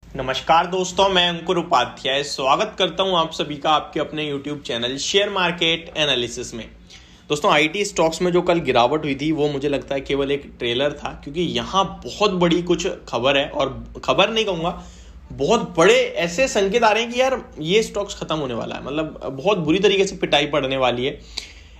नमस्कार दोस्तों, मैं अंकुर उपाध्याय स्वागत करता हूं आप सभी का आपके अपने YouTube channel share market analysis में। दोस्तों, आईटी स्टॉक्स में जो कल गिरावट हुई थी वो मुझे लगता है केवल एक ट्रेलर था, क्योंकि यहाँ बहुत बड़ी कुछ खबर है और खबर नहीं कहूँगा, बहुत बड़े ऐसे संकेत आ रहे हैं कि यार ये स्टॉक्स खत्म होने वाला है। मतलब बहुत बुरी तरीके से पिटाई पड़ने वाली है।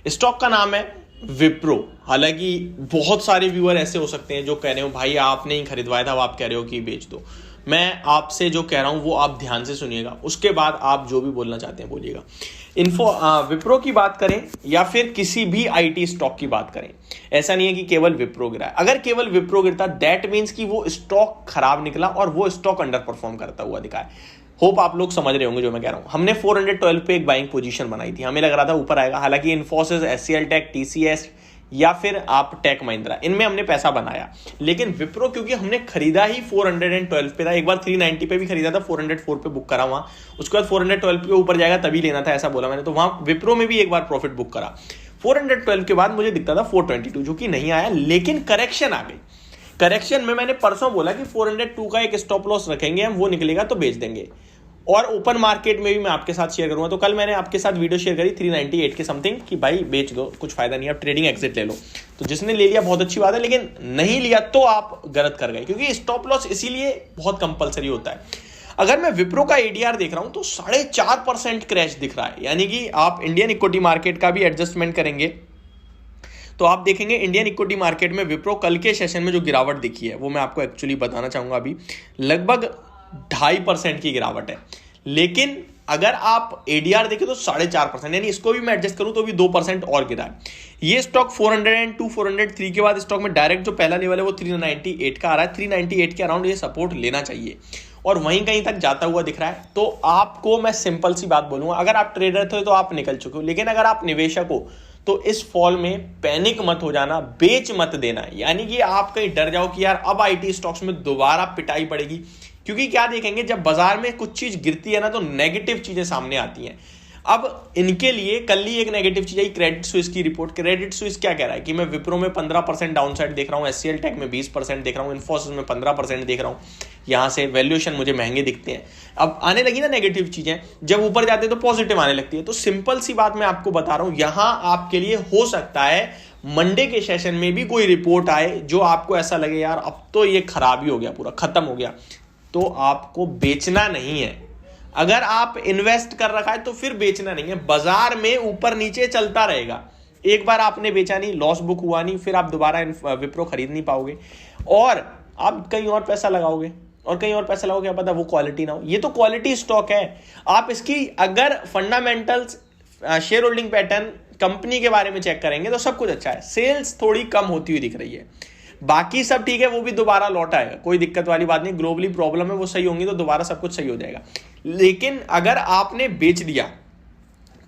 स्टॉक का नाम है विप्रो। हालांकि बहुत सारे व्यूअर ऐसे हो सकते हैं जो कह रहे हो भाई आपने ही खरीदवाया था, अब आप कह रहे हो कि बेच दो। मैं आपसे जो कह रहा हूं वो आप ध्यान से सुनिएगा, उसके बाद आप जो भी बोलना चाहते हैं बोलिएगा। विप्रो की बात करें या फिर किसी भी आईटी स्टॉक की बात करें, ऐसा नहीं है कि केवल विप्रो गिरा है। अगर केवल विप्रो गिरता दैट मीन्स कि वो स्टॉक खराब निकला और वो स्टॉक अंडर परफॉर्म करता हुआ दिखा है। होप आप लोग समझ रहे होंगे जो मैं कह रहा हूं। हमने 412 पे एक बाइंग पोजीशन बनाई थी, हमें लग रहा था ऊपर आएगा। हालांकि इन्फोसिस, एचसीएल टेक, टीसीएस या फिर आप टेक महिंद्रा, इनमें हमने पैसा बनाया। लेकिन विप्रो क्योंकि हमने खरीदा ही 412 पे था, एक बार 390 पे भी खरीदा था, 404 पे बुक करा वहां, उसके बाद 412 पे ऊपर जाएगा तभी लेना था, ऐसा बोला मैंने। तो वहां विप्रो में भी एक बार प्रॉफिट बुक करा। 412 के बाद मुझे दिखता था 422, जो कि नहीं आया, लेकिन करेक्शन आ गई। करेक्शन में मैंने परसों बोला कि 402 का एक स्टॉप लॉस रखेंगे हम, वो निकलेगा तो बेच देंगे। और ओपन मार्केट में भी मैं आपके साथ शेयर करूंगा। तो कल मैंने आपके साथ वीडियो शेयर करी 398 के समथिंग कि भाई बेच दो, कुछ फायदा नहीं है, अब ट्रेडिंग एग्जिट ले लो। तो जिसने ले लिया बहुत अच्छी बात है, लेकिन नहीं लिया तो आप गलत कर गए, क्योंकि स्टॉप लॉस इसीलिए बहुत कंपलसरी होता है। अगर मैं विप्रो का एडीआर देख रहा हूं तो 4.5% क्रैश दिख रहा है। यानी कि आप इंडियन इक्विटी मार्केट का भी एडजस्टमेंट करेंगे तो आप देखेंगे इंडियन इक्विटी मार्केट में विप्रो कल के सेशन में जो गिरावट दिखी है वो मैं आपको एक्चुअली बताना चाहूंगा। अभी लगभग 2.5% की गिरावट है। लेकिन अगर आप एडीआर देखें तो 4.5%, यानी इसको भी मैं एडजस्ट करूं तो भी 2% और गिरा है। ये स्टॉक 402, 403 के बाद स्टॉक में डायरेक्ट जो पहला लेवल है वो 398 का आ रहा है। 398 के अराउंड ये सपोर्ट लेना चाहिए और वहीं कहीं तक जाता हुआ दिख रहा है। तो आपको मैं सिंपल सी बात बोलूंगा, अगर आप ट्रेडर थे तो आप निकल चुके हो, लेकिन अगर आप निवेशक हो तो इस फॉल में पैनिक मत हो जाना, बेच मत देना। यानी कि आप कहीं डर जाओ कि यार अब आईटी स्टॉक्स में दोबारा पिटाई पड़ेगी, क्योंकि क्या देखेंगे जब बाजार में कुछ चीज गिरती है ना तो नेगेटिव चीजें सामने आती हैं। अब इनके लिए कल ही एक नेगेटिव चीज आई, क्रेडिट स्विस की रिपोर्ट। क्रेडिट स्विस क्या कह रहा है कि मैं विप्रो में 15% डाउनसाइड देख रहा हूं, एचसीएल टेक में 20% देख रहा हूं, इन्फोसिस में 15% देख रहा हूं। यहां से वैल्यूएशन मुझे महंगे दिखते हैं। अब आने लगी ना नेगेटिव चीजें, जब ऊपर जाते हैं तो पॉजिटिव आने लगती है। तो सिंपल सी बात मैं आपको बता रहा हूं, यहां आपके लिए हो सकता है मंडे के सेशन में भी कोई रिपोर्ट आए जो आपको ऐसा लगे यार अब तो ये खराब ही हो गया, पूरा खत्म हो गया, तो आपको बेचना नहीं है। अगर आप इन्वेस्ट कर रखा है तो फिर बेचना नहीं है। बाजार में ऊपर नीचे चलता रहेगा। एक बार आपने बेचा नहीं, लॉस बुक हुआ नहीं, फिर आप दोबारा विप्रो खरीद नहीं पाओगे और आप कहीं और पैसा लगाओगे और कहीं और पैसा लगाओगे, पता वो क्वालिटी ना हो। ये तो क्वालिटी स्टॉक है। आप इसकी अगर fundamentals, share holding pattern, company के बारे में चेक करेंगे तो सब कुछ अच्छा है। सेल्स थोड़ी कम होती हुई दिख रही है, बाकी सब ठीक है, वो भी दोबारा लौट आएगा, कोई दिक्कत वाली बात नहीं। ग्लोबली प्रॉब्लम है, वो सही होंगी तो दोबारा सब कुछ सही हो जाएगा। लेकिन अगर आपने बेच दिया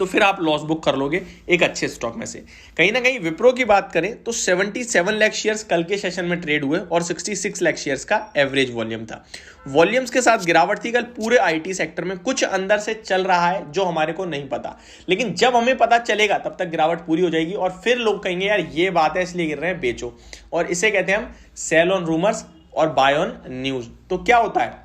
तो फिर आप लॉस बुक कर लोगे एक अच्छे स्टॉक में से। कहीं ना कहीं विप्रो की बात करें तो 77 लाख शेयर्स कल के सेशन में ट्रेड हुए और 66 लाख शेयर्स का एवरेज वॉल्यूम था। वॉल्यूम्स के साथ गिरावट थी कल पूरे आईटी सेक्टर में। कुछ अंदर से चल रहा है जो हमारे को नहीं पता, लेकिन जब हमें पता चलेगा तब तक गिरावट पूरी हो जाएगी और फिर लोग कहेंगे यार ये बात है इसलिए गिर रहे हैं, बेचो। और इसे कहते हैं हम सेल ऑन रूमर्स और बाय ऑन न्यूज। तो क्या होता है,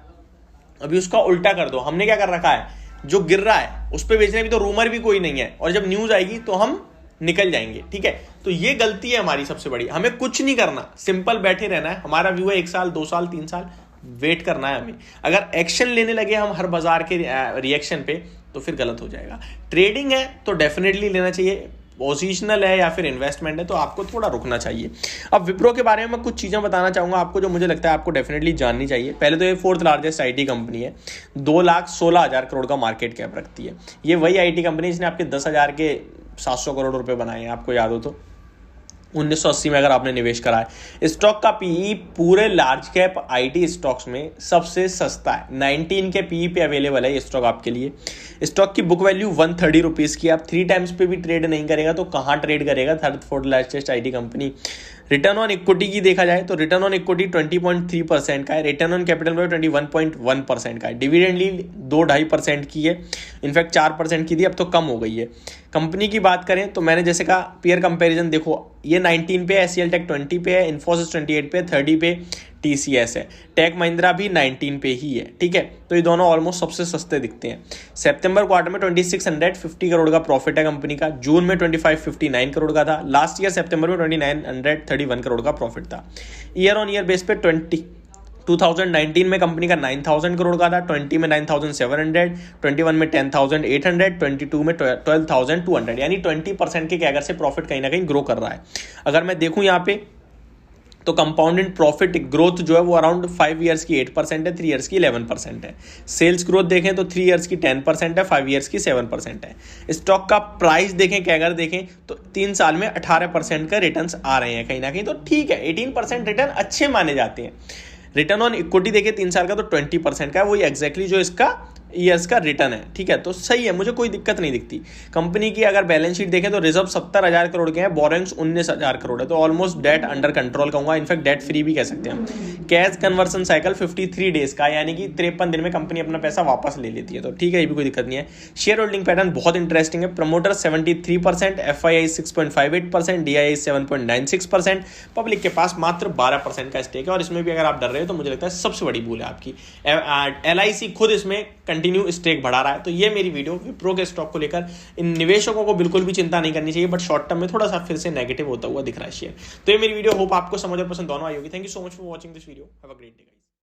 अभी उसका उल्टा कर दो। हमने क्या कर रखा है, जो गिर रहा है उस पर बेचने भी तो रूमर भी कोई नहीं है, और जब न्यूज आएगी तो हम निकल जाएंगे। ठीक है, तो ये गलती है हमारी सबसे बड़ी। हमें कुछ नहीं करना, सिंपल बैठे रहना है। हमारा व्यू है 1 साल, 2 साल, 3 साल वेट करना है हमें। अगर एक्शन लेने लगे हम हर बाजार के रिएक्शन पे तो फिर गलत हो जाएगा। ट्रेडिंग है तो डेफिनेटली लेना चाहिए, पोजिशनल है या फिर इन्वेस्टमेंट है तो आपको थोड़ा रुकना चाहिए। अब विप्रो के बारे में मैं कुछ चीज़ें बताना चाहूँगा आपको जो मुझे लगता है आपको डेफिनेटली जाननी चाहिए। पहले तो ये 4th लार्जेस्ट आईटी कंपनी है, 2,16,000 करोड़ का मार्केट कैप रखती है। ये वही आईटी कंपनी जिसने आपके 10,000 के 700 करोड़ रुपए बनाए हैं, आपको याद हो तो 1980 में अगर आपने निवेश करा है। स्टॉक का पीई पूरे लार्ज कैप आईटी स्टॉक्स में सबसे सस्ता है, 19 के पीई पे अवेलेबल है ये स्टॉक आपके लिए। स्टॉक की बुक वैल्यू 130 रुपीज़ की। आप 3 टाइम्स पे भी ट्रेड नहीं करेगा तो कहाँ ट्रेड करेगा, 3rd 4th largest IT company. Return on equity की देखा जाए तो रिटर्न ऑन इक्विटी 20.3% का है, रिटर्न ऑन कैपिटल में 21.1% का है। डिविडेंड यील्ड 2-2.5% की है, इनफैक्ट 4% की थी, अब तो कम हो गई है। कंपनी की बात करें तो मैंने जैसे कहा पीयर कंपैरिजन देखो, ये 19 पे है, एचसीएल टेक 20 पे है, इन्फोसिस 28 पे, 30 पे टीसीएस है, टेक महिंद्रा भी 19 पे ही है। ठीक है, तो ये दोनों ऑलमोस्ट सबसे सस्ते दिखते हैं। सितंबर क्वार्टर में 2650 करोड़ का प्रॉफिट है कंपनी का, जून में 2559 करोड़ का था, लास्ट ईयर सितंबर में 2931 करोड़ का प्रॉफिट था। ईयर ऑन ईयर बेस पे 2019 में कंपनी का 9000 करोड़ का था, 20 में 9700, 21 में 10800, 22 में 12200, यानी 20% के कैगर से प्रॉफिट कहीं ना कहीं ग्रो कर रहा है। अगर मैं देखूं यहाँ पे तो कंपाउंडेड प्रॉफिट ग्रोथ जो है वो अराउंड 5 ईयर्स की 8% है, 3 ईयर्स की 11% है। सेल्स ग्रोथ देखें तो 3 ईयर्स की 10% है, 5 ईयर्स की 7% है। स्टॉक का प्राइस देखें, कैगर देखें तो 3 साल में 18% का रिटर्न्स आ रहे हैं कहीं ना कहीं, तो ठीक है, 18% रिटर्न अच्छे माने जाते हैं। रिटर्न ऑन इक्विटी देखिए 3 साल का तो 20% का है, वही एग्जैक्टली जो इसका ईयर्स का रिटर्न है। ठीक है, तो सही है, मुझे कोई दिक्कत नहीं दिखती। कंपनी की अगर बैलेंस शीट देखें तो रिजर्व 70,000 करोड़ के हैं, बोरेंग्स 19,000 करोड़ है, तो ऑलमोस्ट डेट अंडर कंट्रोल कहूंगा, इनफैक्ट डेट फ्री भी कह सकते हैं। कैश कन्वर्सन साइकिल 53 डेज का, यानी कि 53 दिन में कंपनी अपना पैसा वापस ले लेती है, तो ठीक है, ये भी कोई दिक्कत नहीं है। शेयर होल्डिंग पैटर्न बहुत इंटरेस्टिंग है। प्रमोटर 73%, एफआईआई 6.58%, डीआईआई 7.96%, पब्लिक के पास मात्र 12% का स्टेक है, और इसमें भी अगर आप डर रहे हो तो मुझे लगता है सबसे बड़ी भूल है आपकी। एलआईसी खुद इसमें कंटिन्यू स्टेक बढ़ा रहा है। तो ये मेरी वीडियो विप्रो के स्टॉक को लेकर, इन निवेशकों को बिल्कुल भी चिंता नहीं करनी चाहिए, बट शॉर्ट टर्म में थोड़ा सा फिर से नेगेटिव होता हुआ दिख रहा है शेयर। तो ये मेरी वीडियो, होप आपको समझ और पसंद दोनों आई होगी। Thank you so much for watching this video, have a great day guys.